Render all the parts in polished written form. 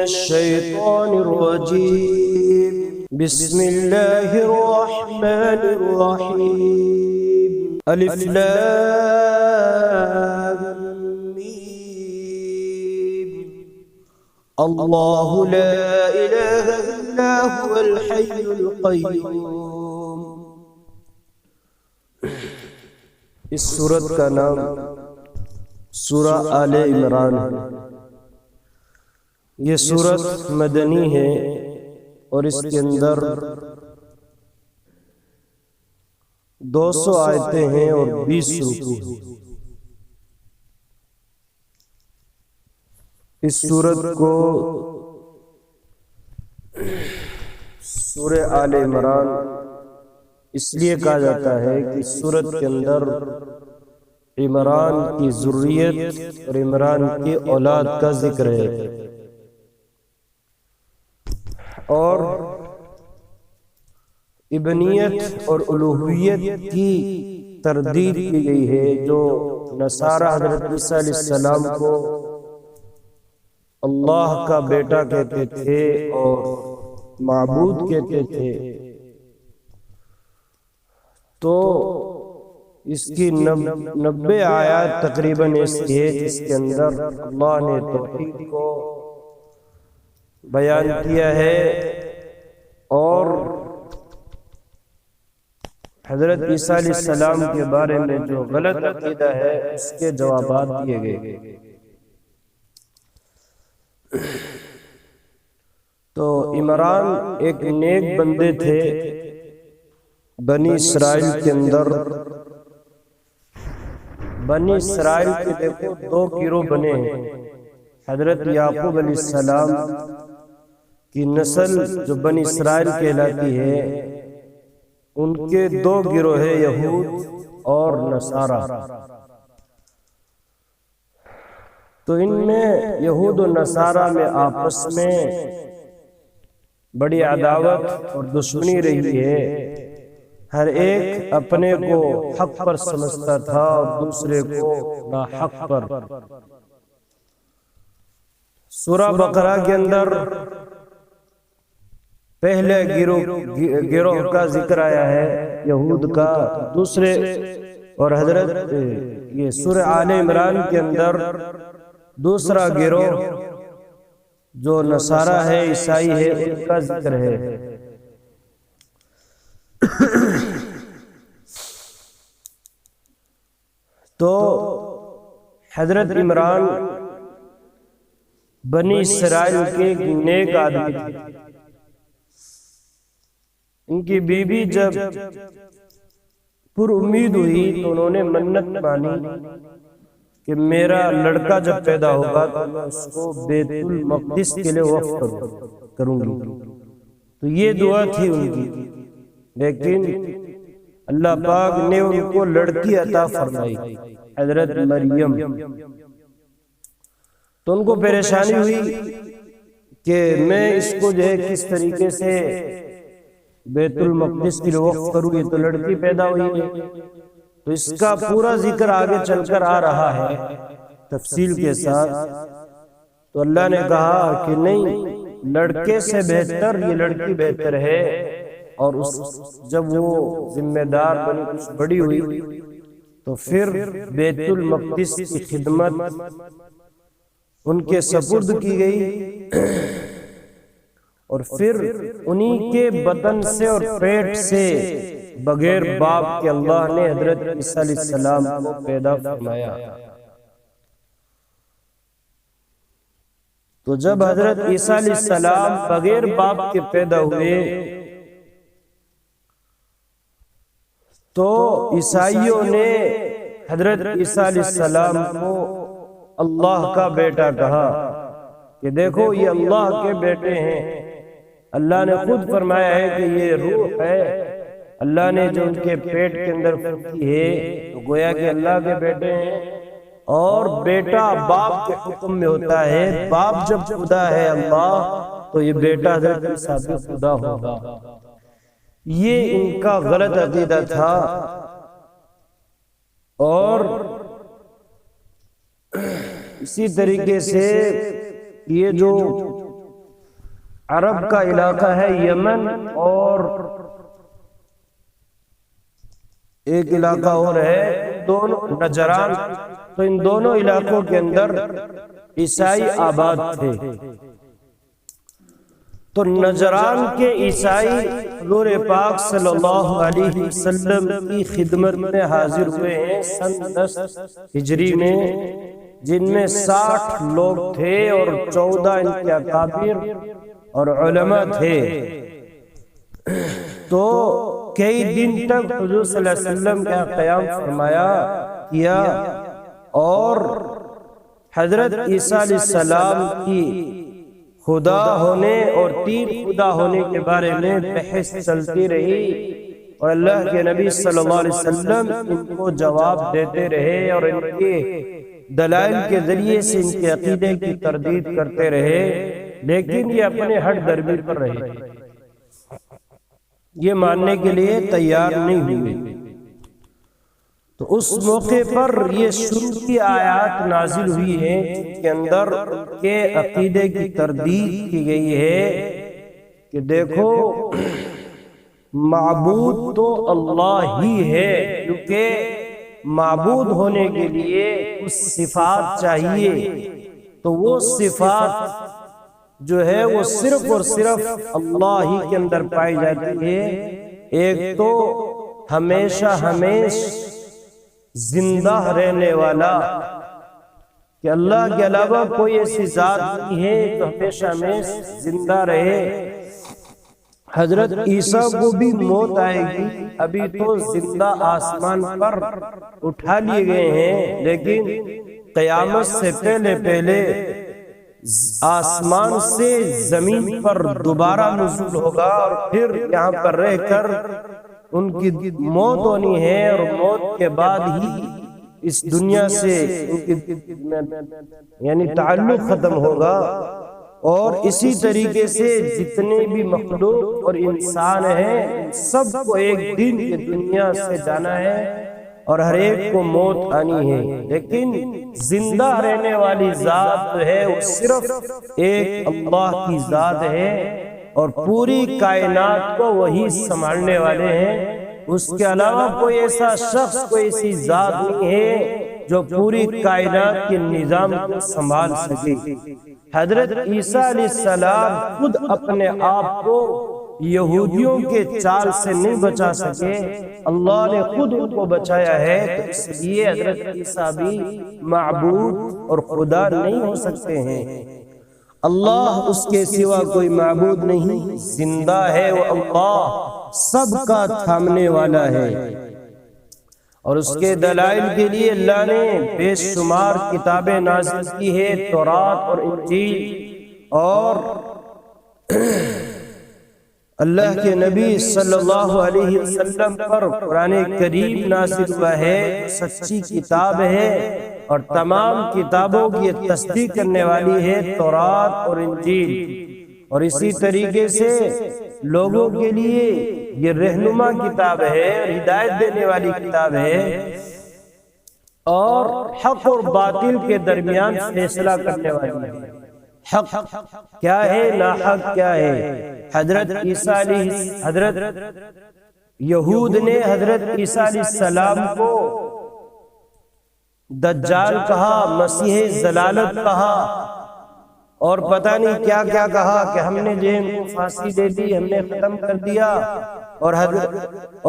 الشيطان الرجيم. بسم الله الرحمن الرحيم. ألف لام ميم. الله لا إله إلا هو الحي القيوم. اس سورت کا نام سورہ آل عمران ہے. یہ سورت مدنی ہے اور اس کے اندر 200 آیتیں ہیں اور 20 رکوع ہیں. اس سورت کو سورہ آل عمران اس لیے کہا جاتا ہے کہ اس سورت کے اندر عمران کی ذریت اور عمران کی اولاد کا ذکر ہے اور ابنیت اور الوہیت کی تردید کی گئی ہے. جو نصارہ حضرت عیسیٰ علیہ السلام کو اللہ کا بیٹا کہتے تھے اور معبود کہتے تھے، تو اس کی 90 آیات تقریباً ایسی ہے جس کے اندر اللہ نے توحید کو بیان کیا ہے اور حضرت عیسیٰ علیہ السلام کے بارے میں جو غلط عقیدہ ہے اس کے جوابات دیے گئے. تو عمران ایک نیک بندے تھے. بنی اسرائیل کے اندر بنی اسرائیل کے دیکھو 2 گروہ بنے ہیں. حضرت یعقوب علیہ السلام کی نسل جو بنی اسرائیل کہلاتی ہے، ان کے 2 گروہ ہیں، یہود اور نصارہ. تو ان میں یہود و نصارہ میں آپس میں بڑی عداوت اور دشمنی رہی ہے. ہر ایک اپنے کو حق پر سمجھتا تھا اور دوسرے کو ناحق پر. سورہ بقرہ کے اندر پہلے گروہ کا ذکر آیا ہے یہود کا، دوسرے اور حضرت یہ سورہ آل عمران کے اندر دوسرا گروہ جو نصارہ ہے، عیسائی ہے، ان کا ذکر ہے. تو حضرت عمران بنی اسرائیل کے ایک نیک آدمی تھے. ان کی بیوی جب پر امید ہوئی تو انہوں نے منت مانی کہ میرا لڑکا جب پیدا ہوگا تو میں اس کو بیت المقدس کے لیے وقف کروں گی. تو یہ دعا تھی ان کی، لیکن اللہ پاک نے ان کو لڑکی عطا فرمائی، حضرت مریم. تو ان کو پریشانی ہوئی کہ میں اس کو جو ہے کس طریقے سے بیت المقدس کے لیے وقف کروں گی، تو لڑکی پیدا ہوئی ہے. تو اس کا پورا ذکر آگے چل کر آ رہا ہے تفصیل کے ساتھ. تو اللہ نے کہا کہ نہیں، لڑکے سے بہتر یہ لڑکی بہتر ہے. اور جب وہ ذمہ دار بنی کچھ بڑی ہوئی تو پھر بیت المقدس کی خدمت ان کے سپرد کی گئی اور پھر انہی کے بدن سے اور پیٹ سے بغیر باپ کے اللہ نے حضرت عیسیٰ علیہ السلام کو پیدا فرمایا. تو جب حضرت عیسیٰ علیہ السلام بغیر باپ کے پیدا ہوئے تو عیسائیوں نے حضرت عیسیٰ علیہ السلام کو اللہ کا بیٹا کہا کہ دیکھو یہ اللہ کے بیٹے ہیں. اللہ نے خود فرمایا ہے کہ یہ روح ہے. اللہ نے جو ان کے پیٹ کے اندر پھونکی ہے تو گویا کہ اللہ کے بیٹے ہیں. اور بیٹا باپ کے حکم میں ہوتا ہے. باپ جب خدا ہے اللہ، تو یہ بیٹا حضرت عیسیٰ بھی خدا ہوگا. یہ ان کا غلط عقیدہ تھا. اور اسی طریقے سے یہ جو عرب کا علاقہ ہے یمن، اور ایک علاقہ اور ہے دونوں نجران، تو ان دونوں علاقوں کے اندر عیسائی آباد تھے۔ تو نجران کے عیسائی حضور پاک صلی اللہ علیہ وسلم کی خدمت میں حاضر ہوئے ہیں سن 10 ہجری میں، جن میں 60 لوگ تھے اور 14 ان کے اکابر اور علماء تھے۔ تو کئی دن تک حضور صلی اللہ علیہ وسلم کا قیام فرمایا کیا، اور حضرت عیسیٰ علیہ السلام کی خدا ہونے اور تین خدا ہونے کے بارے میں بحث چلتی رہی، اور اللہ کے نبی صلی اللہ علیہ وسلم ان کو جواب دیتے رہے اور ان کے دلائل کے ذریعے سے ان کے عقیدے کی تردید کرتے رہے، لیکن یہ اپنے ہٹ درمی پر رہے، یہ ماننے کے لیے تیار نہیں ہوئے۔ تو اس موقع پر یہ شروع کی آیات نازل ہوئی ہیں جن کے اندر ان کے عقیدے کی تردید کی گئی ہے کہ دیکھو معبود تو اللہ ہی ہے، کیونکہ معبود ہونے کے لیے اس صفات چاہیے، تو وہ صفات جو ہے وہ صرف اور صرف اللہ ہی کے اندر پائی جاتی ہے۔ ایک تو ہمیشہ زندہ رہنے والا، کہ اللہ کے علاوہ کوئی ایسی ذات نہیں ہے تو ہمیشہ زندہ رہے۔ حضرت عیسیٰ کو بھی موت آئے گی، ابھی تو زندہ آسمان پر اٹھا لیے گئے ہیں، لیکن قیامت سے پہلے آسمان سے زمین پر دوبارہ نزول ہوگا، اور پھر یہاں پر رہ کر ان کی موت ہونی ہے، اور موت کے بعد ہی اس دنیا سے ان کی یعنی تعلق ختم ہوگا۔ اور اسی طریقے سے جتنے بھی مخلوق اور انسان ہیں سب کو ایک دن یہ دنیا سے جانا ہے اور ہر ایک کو موت آنی ہے، لیکن زندہ رہنے والی ذات جو ہے وہ صرف ایک اللہ کی ذات ہے، اور پوری کائنات کو وہی سنبھالنے والے ہیں۔ اس کے علاوہ کوئی ایسا شخص، کوئی ایسی ذات نہیں ہے جو پوری کائنات کے نظام کو سنبھال سکے۔ حضرت عیسیٰ علیہ السلام خود اپنے آپ کو یہودیوں کے چال سے نہیں بچا سکے، اللہ نے خود ان کو بچایا ہے، تو اس لیے حضرت عیسیٰ بھی معبود اور خدا نہیں ہو سکتے ہیں۔ اللہ اس کے سوا کوئی معبود نہیں، زندہ ہے وہ اللہ، سب کا تھامنے والا ہے۔ اور اس کے دلائل کے لیے اللہ نے بے شمار کتابیں نازل کی ہے، تورات اور انجیل، اور اللہ کے نبی صلی اللہ علیہ وسلم پر قرآن کریم نازل ہوا ہے، سچی کتاب ہے، اور تمام کتابوں کی تصدیق کرنے والی ہے تورات اور انجیل۔ اور اسی طریقے سے لوگوں کے لیے یہ رہنما کتاب ہے اور ہدایت دینے والی کتاب ہے، اور حق اور باطل کے درمیان فیصلہ کرنے والی ہے۔ حق کیا ہے، ناحق کیا ہے۔ حضرت یہود نے حضرت عیسیٰ علیہ السلام کو دجال کہا، مسیح ضلالت کہا، اور پتہ نہیں کیا کیا کہا کہ ہم نے جو ان کو پھانسی دے دی، ہم نے ختم کر دیا۔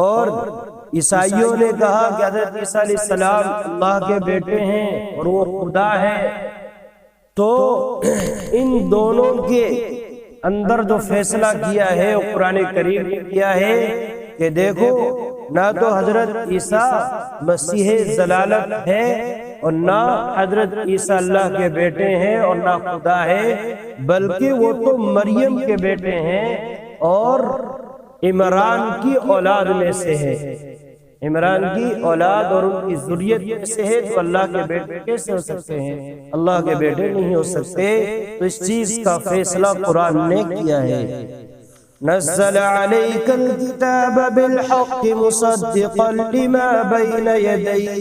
اور عیسائیوں نے کہا کہ حضرت عیسیٰ علیہ السلام اللہ کے بیٹے ہیں اور وہ خدا ہے۔ تو ان دونوں کے اندر جو فیصلہ کیا ہے وہ قرآن کریم نے کیا ہے کہ دیکھو، نہ تو حضرت عیسیٰ مسیح ضلالت ہے، اور نہ حضرت عیسیٰ اللہ کے بیٹے ہیں، اور نہ خدا ہے، بلکہ وہ تو مریم کے بیٹے ہیں اور عمران کی اولاد میں سے ہے۔ عمران کی اولاد اور ان کی ذریت میں سے ہے، تو اللہ کے بیٹے کیسے ہو سکتے ہیں؟ اللہ کے بیٹے نہیں ہو سکتے۔ تو اس چیز کا فیصلہ قرآن نے کیا ہے۔ نزل عليك الكتاب بالحق مصدقا لما بين يديه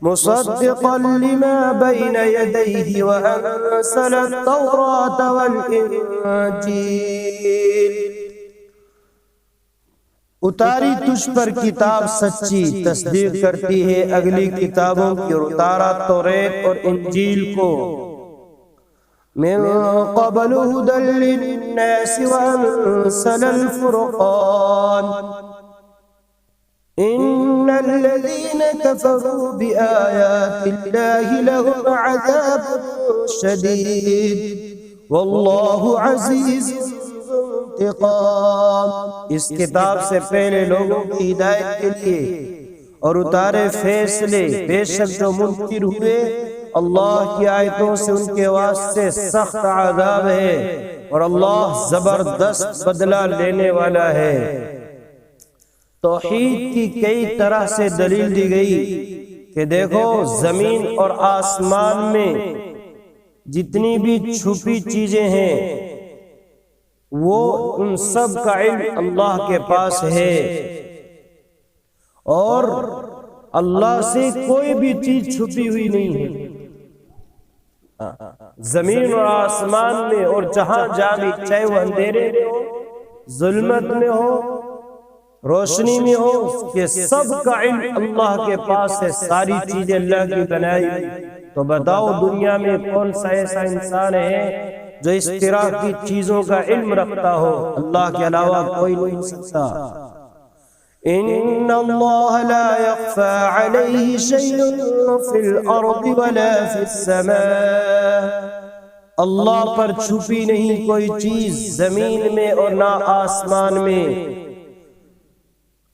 مصدقا لما بين يديه وأنزل التوراة والإنجيل، اتاری تجھ پر کتاب سچی، تصدیق کرتی ہے اگلی کتابوں کی، اور اتارا توریت اور انجیل کو، من قبل هدى للناس وأنزل الفرقان، إن الذين كفروا بآيات الله لهم عذاب شديد والله عزيز ذو انتقام۔ اس کتاب سے پہلے لوگوں کی ہدایت کے لیے اور اتارے فیصلے، بے شک جو منکر ہوئے اللہ کی آیتوں سے ان کے واسطے سخت عذاب ہے، اور اللہ زبردست بدلہ لینے والا ہے۔ توحید کی کئی طرح سے دلیل دی گئی کہ دیکھو زمین اور آسمان میں جتنی بھی چھپی چیزیں ہیں وہ ان سب کا علم اللہ کے پاس ہے، اور اللہ سے کوئی بھی چیز چھپی ہوئی نہیں ہے۔ زمین اور آسمان میں اور جہاں بھی، چاہے وہ اندھیرے میں ہو، ظلمت میں ہو، روشنی میں ہو، کہ سب کا علم اللہ کے پاس ہے، ساری چیزیں اللہ کی بنائی۔ تو بتاؤ دنیا میں کون سا ایسا انسان ہے جو اس طرح کی چیزوں کا علم رکھتا ہو؟ اللہ کے علاوہ کوئی نہیں ہو سکتا۔ ان اللہ لا يخفى عليه شيء في الارض ولا في السماء، اللہ پر چھپی نہیں کوئی چیز زمین میں اور نہ آسمان میں،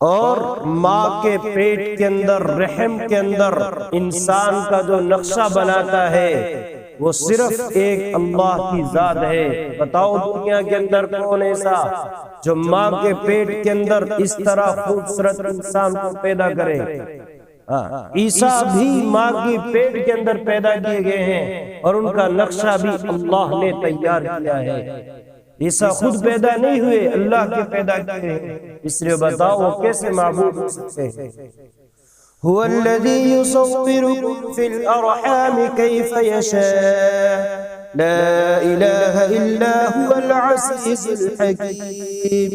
اور ماں کے پیٹ کے اندر، رحم کے اندر انسان کا جو نقشہ بناتا ہے وہ صرف ایک اللہ کی ذات ہے۔ بتاؤ دنیا کے اندر کون ایسا جو ماں کے پیٹ کے اندر اس طرح خوبصورت انسان کو پیدا کرے؟ عیسیٰ بھی ماں کے پیٹ کے اندر پیدا کیے گئے ہیں، اور ان کا نقشہ بھی اللہ نے تیار کیا ہے۔ عیسیٰ خود پیدا نہیں ہوئے، اللہ کے پیدا کیے ہیں، اس لیے بتاؤ وہ کیسے معبود ہو سکتے ہیں؟ هو الذي يصوركم في الأرحام كيف يشاء لا إله إلا هو العزيز الحكيم،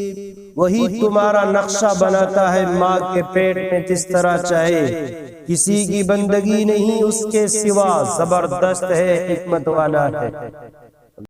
وہی تمہارا نقشہ بناتا ہے ماں کے پیٹ میں جس طرح چاہے، کسی کی بندگی نہیں اس کے سوا، زبردست ہے، حکمت والا ہے۔